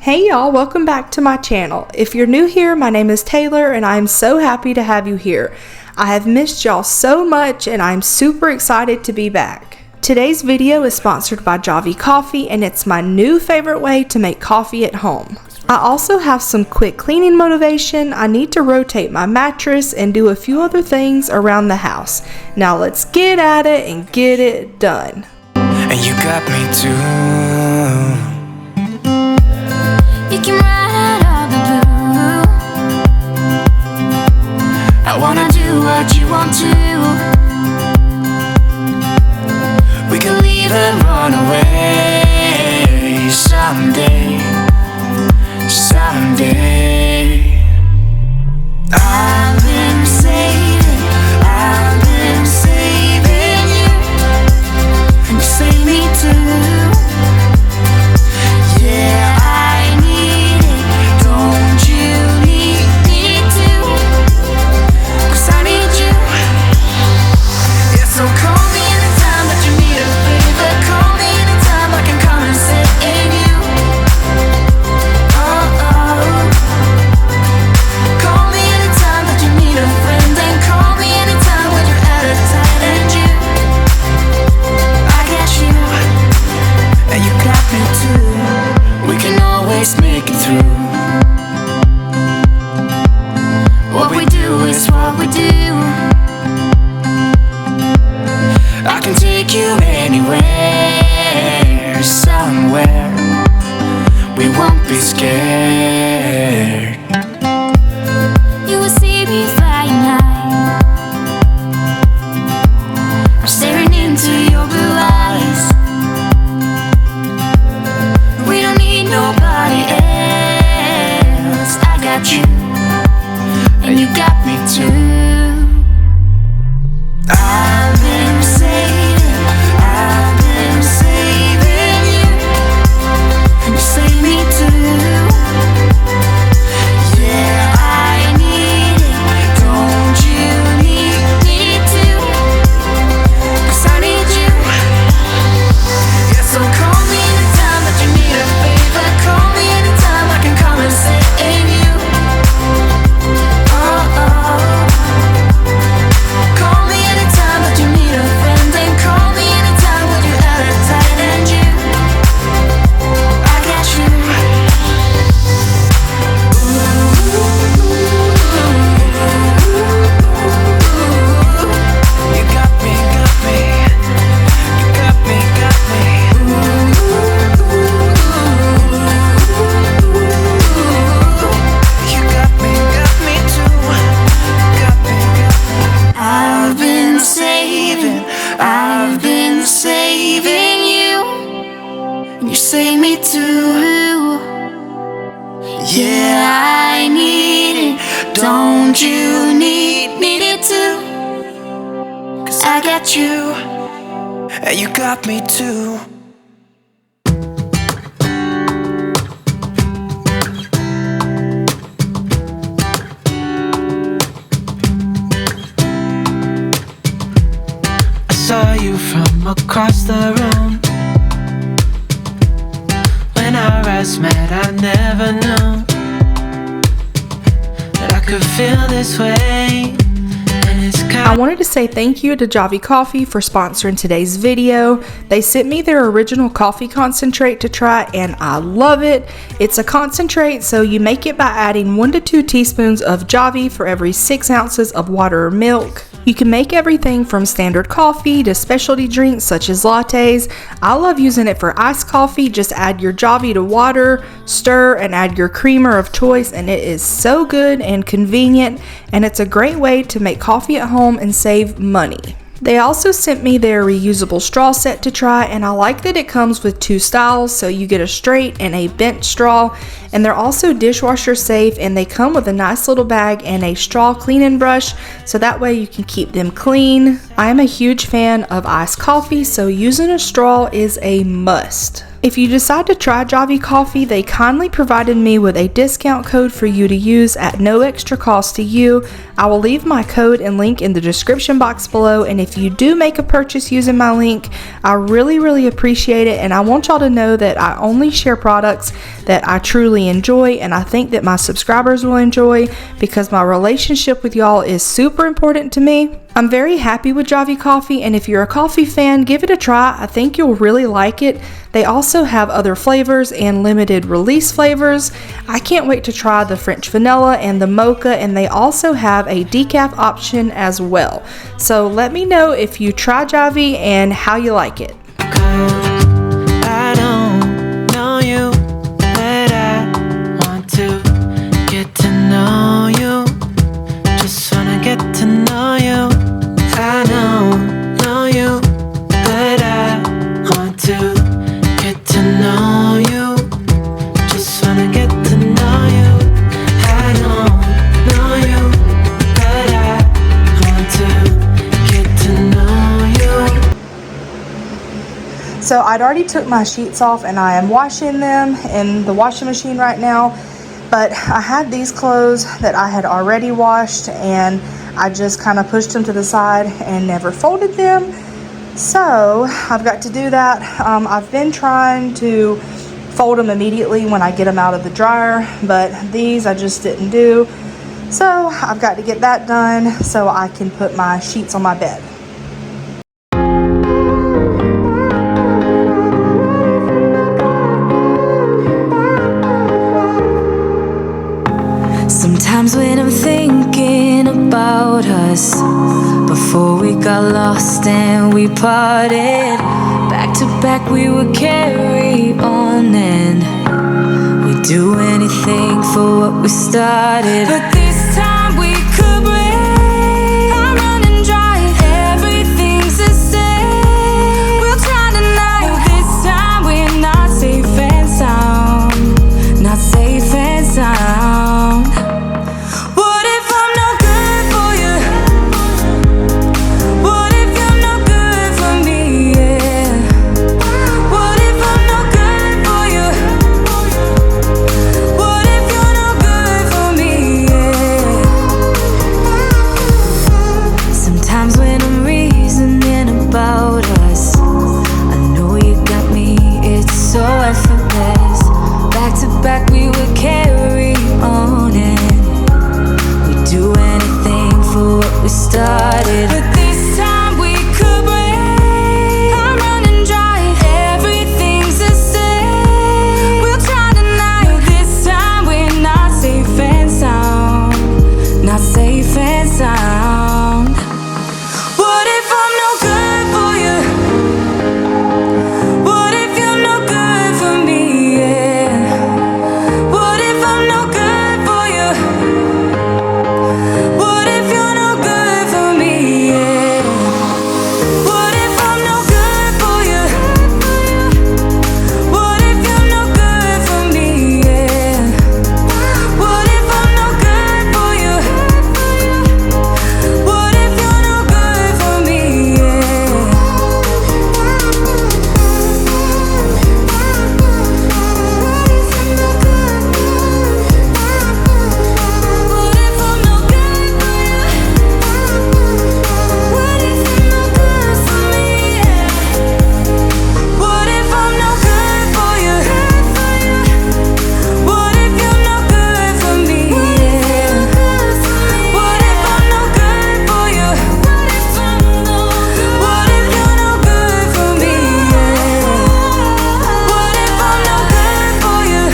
Hey y'all, welcome back to my channel. If you're new here, my name is Taylor and I'm so happy to have you here. I have missed y'all so much and I'm super excited to be back. Today's video is sponsored by Javy Coffee and it's my new favorite way to make coffee at home. I also have some quick cleaning motivation. I need to rotate my mattress and do a few other things around the house. Now let's get at it and get it done. And you got me too. You can ride all the blue. I wanna do what you want to. We can leave and run away someday, someday. I've been saving you, and you save me too. Yeah, I need it, don't you need me too? 'Cause I need you. Yeah, so call me anytime that you need a favor. Call me anytime I can come and save you. Oh, oh. Call me anytime that you need a friend. And call me anytime when you're at a tight end. You, I got you, and you got me too. We can always make it through. What we do is what we do. I can take you anywhere, somewhere. We won't be scared. You will see me flying high. I'm staring into your blue eyes. We don't need nobody else. I got you, and you got me too. I've been saving you, and you save me too. Yeah, I need it, don't you need me too? 'Cause I need you. Yeah, so call me anytime that you need a favor. Call me anytime I can come and save you. Oh, oh. Call me anytime that you need a friend. And call me anytime when you're at a tight end. You, I got you. You got me, got me. You got me, got me. You got me too. Got me, got me. I've been saving you, and you save me too. Yeah, I need it, don't you need it too? 'Cause I got you. And you got me too. I saw you from across the room. When our eyes met, I never knew that I could feel this way. And it's I wanted to say thank you to Javy Coffee for sponsoring today's video. They sent me their original coffee concentrate to try and I love it. It's a concentrate, so you make it by adding 1 to 2 teaspoons of Javy for every 6 ounces of water or milk. You can make everything from standard coffee to specialty drinks such as lattes. I love using it for iced coffee. Just add your Javy to water, stir, and add your creamer of choice, and it is so good and convenient, and it's a great way to make coffee at home and save money. They also sent me their reusable straw set to try, and I like that it comes with 2 styles, so you get a straight and a bent straw, and they're also dishwasher safe, and they come with a nice little bag and a straw cleaning brush, so that way you can keep them clean. I am a huge fan of iced coffee, so using a straw is a must. If you decide to try Javy Coffee, they kindly provided me with a discount code for you to use at no extra cost to you. I will leave my code and link in the description box below, and if you do make a purchase using my link, I really appreciate it, and I want y'all to know that I only share products that I truly enjoy and I think that my subscribers will enjoy, because my relationship with y'all is super important to me. I'm very happy with Javy Coffee, and if you're a coffee fan, give it a try. I think you'll really like it. They also have other flavors and limited release flavors. I can't wait to try the French vanilla and the mocha, and they also have a decaf option as well. So let me know if you try Javy and how you like it. I don't know you, but I want to get to know you. Just wanna get to know you. I don't know you, but I want to get to know you. Just wanna get to know you. I don't know you, but I want to get to know you. So I'd already took my sheets off and I am washing them in the washing machine right now, but I had these clothes that I had already washed and I just kind of pushed them to the side and never folded them. So I've got to do that. I've been trying to fold them immediately when I get them out of the dryer, but these I just didn't do. So I've got to get that done so I can put my sheets on my bed. Sometimes when I'm thinking about us, before we got lost and we parted, back to back we would carry on and we'd do anything for what we started. But this time we could break. I'm running dry, everything's the same. We'll try tonight. This time we're not safe and sound, not safe and sound. What if I'm no good for you? What if you're no good for me? Yeah. What if I'm no good for you? What if you're no good for me? Yeah. Sometimes when I'm reasoning about us, I know you got me, it's so effortless. Back to back we would carry on and we'd do anything for what we started. But this time we could break. I'm running dry, everything's the same. We'll try tonight. This time we're not safe and sound, not safe and sound. What if I'm no good for you? What if you're no good for me? Yeah. What if I'm no good for you? What if you're no good for me? Yeah. What if I'm no good for you? What if you're no good for me? Yeah. What if I'm no good for you? What if you're no good for me? Yeah. What if I'm no good for you? What if you're no good for me? What if I'm no good for you? What if you're no good for me? What if I'm no good for you? What if you're no good for me? What if I'm no good for you?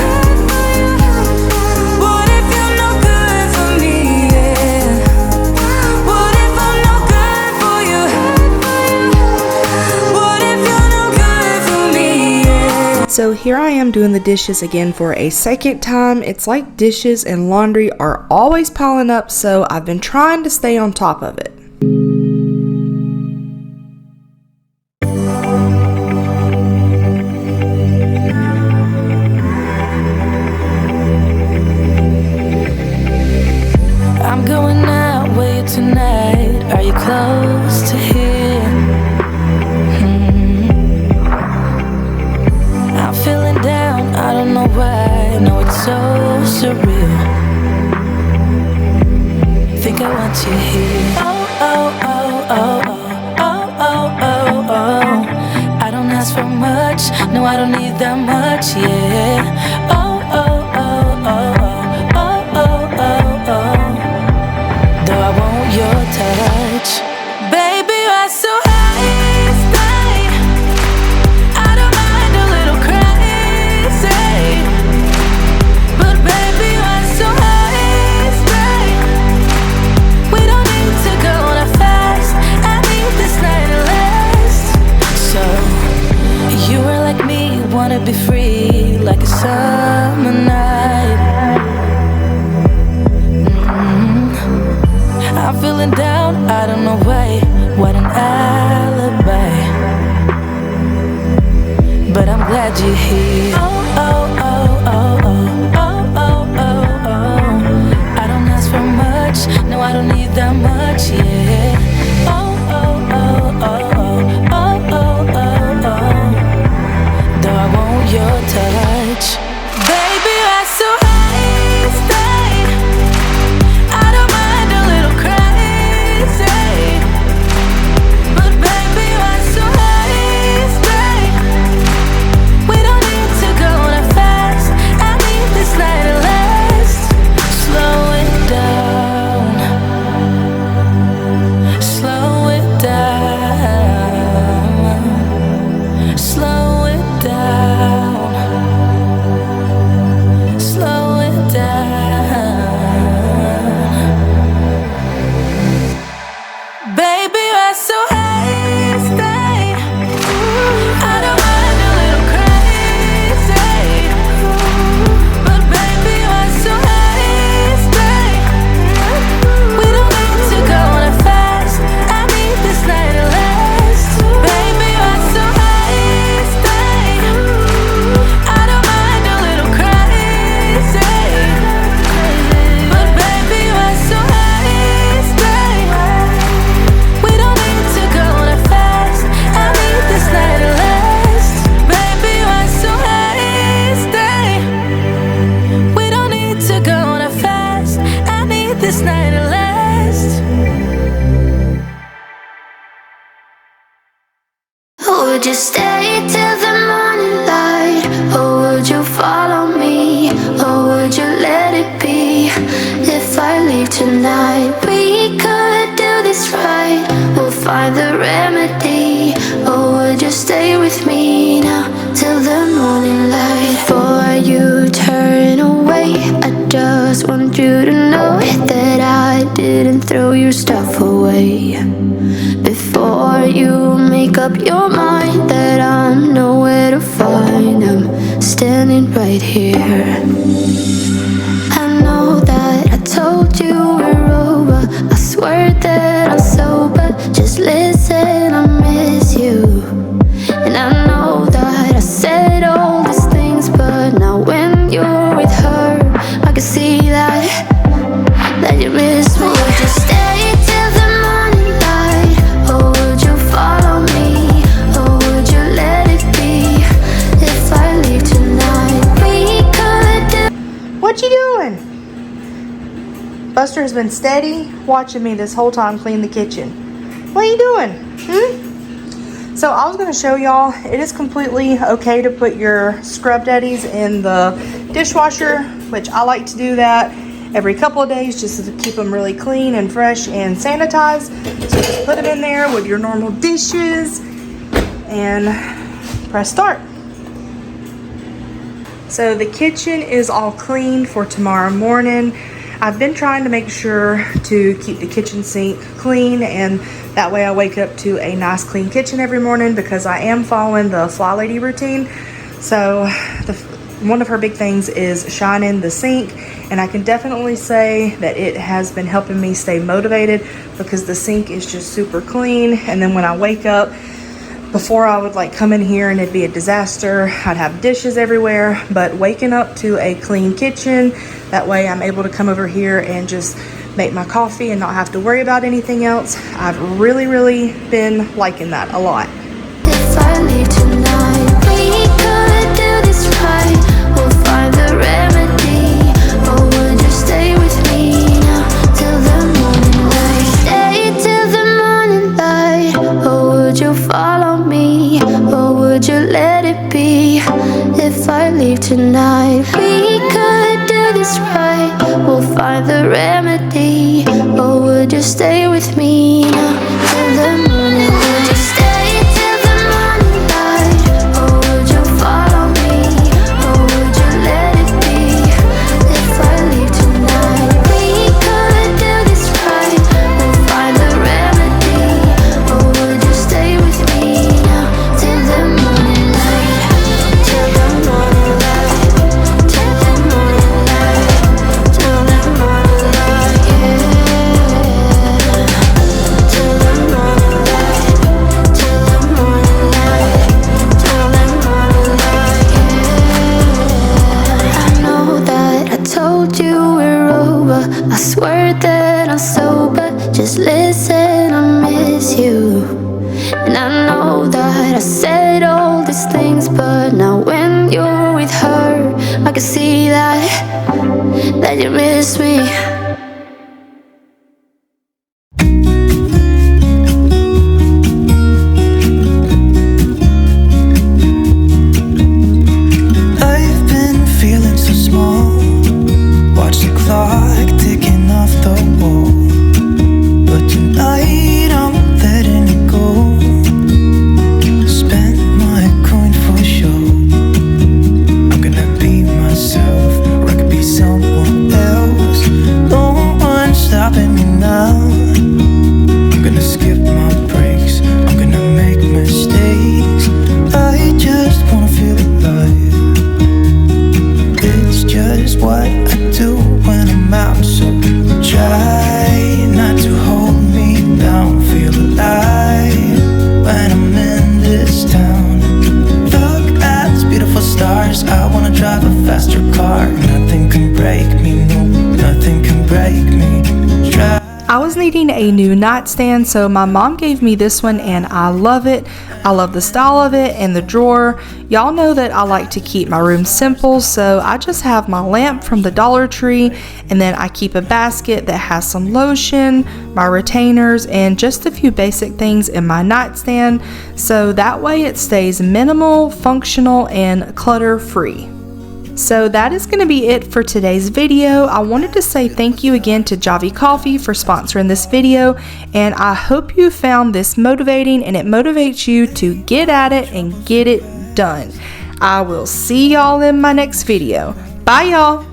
What if you're no good for me? What if I'm no good for you? What if you're no good for me? So here I am doing the dishes again for a second time. It's like dishes and laundry are always piling up, so I've been trying to stay on top of it. I'm going out with you tonight. Are you close to here? I so surreal. Think I want you here. Oh, oh, oh, oh, oh, oh, oh, oh. I don't ask for much, no, I don't need that much, yeah. Oh, oh, oh, oh, oh, oh, oh, oh. Though I want your touch, baby, you're so high, stay. I don't mind a little crazy, but baby, you're so high, stay. We don't need to go on a fast. I need this night to last. So you were like me, wanna be free like a summer night. I'm feeling down, I don't know why. What an alibi. But I'm glad you're here. Oh, oh, oh, oh, oh, oh, oh, oh, oh. I don't ask for much, no, I don't need that much, yeah. Oh, oh, oh, oh, oh, oh, oh, oh, oh. Though I want your touch, baby, you're so high, stay. I don't mind a little crazy, but baby, you're so high, stay. We don't need to go on a fast. I need this night to last. Slow it down, slow it down, slow it down, slow it down. Baby, you're so high, stay. I don't mind a little crazy, but baby, you're so high, stay. We don't need to go on a fast. I need this night to last. Baby, you're so high, stay. I don't mind a little crazy, but baby, you're so high, stay. We don't need to go on a fast. I need this night to last. Baby, you're so high, stay. We don't need to go on a fast. I need this night to last. Would you stay till the morning light? Or would you follow me? Or would you let it be? If I leave tonight, we could do this right. We'll find the remedy. Or would you stay with me now till the morning light? Before you turn away, I just want you to know that I didn't throw your stuff away. Before you make up your mind that I'm nowhere to find, I'm standing right here. I know that I told you we're over. I swear that I'm sober. Just listen, I miss you. And I know that I said all these things, but now when you're with her, I can see that you miss me. Would you stay till the morning light? Or would you follow me? Or would you let it be? If I leave tonight, we could do. What you doing? Buster has been steady watching me this whole time clean the kitchen. What are you doing? So I was going to show y'all, it is completely okay to put your scrub daddies in the dishwasher, which I like to do that every couple of days just to keep them really clean and fresh and sanitized. So just put them in there with your normal dishes and press start. So the kitchen is all cleaned for tomorrow morning. I've been trying to make sure to keep the kitchen sink clean, and that way I wake up to a nice clean kitchen every morning because I am following the Fly Lady routine. So one of her big things is shining the sink, and I can definitely say that it has been helping me stay motivated because the sink is just super clean. And then when I wake up, before I would like come in here and it'd be a disaster. I'd have dishes everywhere, but waking up to a clean kitchen, that way I'm able to come over here and just make my coffee and not have to worry about anything else. I've really been liking that a lot. If I leave tonight, we could do this right. We'll find the remedy. find the remedy? Or would you stay with me now till the morning? Would you stay till the morning light? Or would you follow me? Or would you let it be if I leave tonight? We could do this right, we'll find the remedy. Or would you stay with me now till the morning light? Till the morning light, till the morning light, till the morning light, yeah. Till the morning light, till the morning light, till the morning light, yeah. I know that I told you we're over. I swear that I'm sober. Just listen, I miss you. And I know that I said all these things, but now when you're with her, I can see that you miss me. I've been feeling so small. Watch the clock ticking off the wall. But tonight I'm letting it go. Spend my coin for sure. I'm gonna be myself, or I could be someone else. No one's stopping me now. I'm gonna skip my breaks, I'm gonna make mistakes. I just wanna feel alive. It's just what I do when I'm out, so try not to hold me down. Feel alive when I'm in this town. Look at these beautiful stars. I wanna drive a faster car. Nothing can break me, no, nothing can break me. Try. I was needing a new nightstand, so my mom gave me this one and I love it. I love the style of it and the drawer. Y'all know that I like to keep my room simple, so I just have my lamp from the Dollar Tree, and then I keep a basket that has some lotion, my retainers, and just a few basic things in my nightstand, so that way it stays minimal, functional, and clutter-free. So that is going to be it for today's video. I wanted to say thank you again to Javy Coffee for sponsoring this video, and I hope you found this motivating and it motivates you to get at it and get it done. I will see y'all in my next video. Bye y'all!